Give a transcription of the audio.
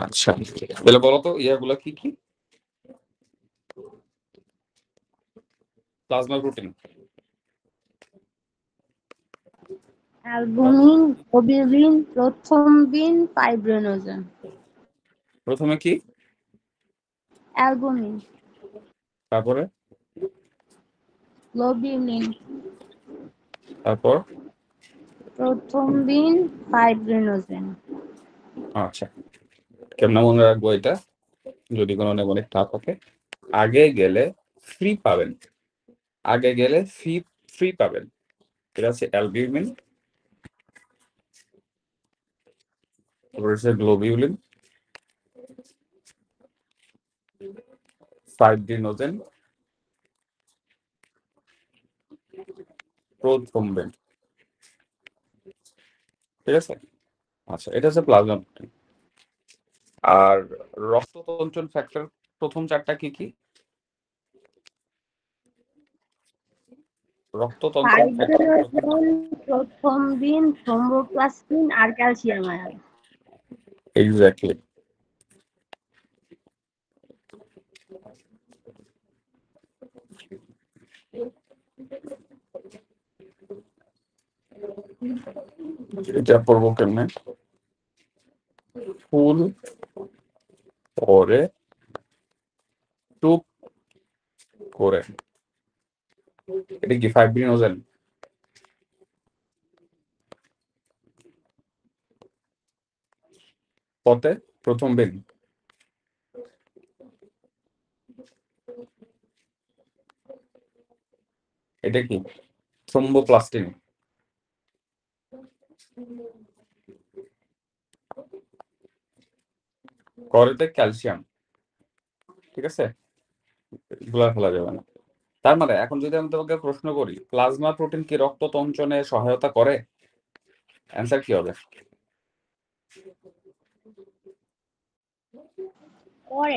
আচ্ছা, তাহলে বলো তো ইয়াগুলা কি কি? Plasma protein. Albumin, globulin, prothrombin, fibrinogen. প্রথমে কি? অ্যালবুমিন, তারপরে? গ্লোবিউলিন, তারপর? Prothrombin, fibrinogen. আচ্ছা, কেমনে মনে রাখবো এটা যদি কোনো অনেক টাফ থাকে? আগে গেলে ফ্রি পাবেন, আগে গেলে ফ্রি পাবেন। এটা হচ্ছে অ্যালবিউমিন, তারপর হচ্ছে গ্লোবিউলিন, ফাইব্রিনোজেন, প্রোথ্রম্বিন। ঠিক আছে? আচ্ছা, এটা হচ্ছে প্লাজমা প্রোটিন। আর রক্ত তঞ্চন ফ্যাক্টর প্রথম চারটা কি কি? রক্ত তঞ্চন ফ্যাক্টর প্রথম ফাইব্রিনোজেন, প্রথ্রম্বিন, থ্রোম্বোপ্লাস্টিন আর ক্যালসিয়াম আয়ন। এক্স্যাক্টলি। এটা পড়বো কেমনে? ফুল পরে টুপ করে, এটা কি ফাইব্রিনোজেন? পথে প্রথম বেন, এটা কি থ্রোম্বোপ্লাস্টিন? করেতে ক্যালসিয়াম। ঠিক আছে, গুলা ফেলা যাবে না। তার মানে এখন যদি আমি তোমাকে প্রশ্ন করি প্লাজমা প্রোটিন কি রক্ত তঞ্চনে সহায়তা করে, অ্যান্সার কি হবে? করে।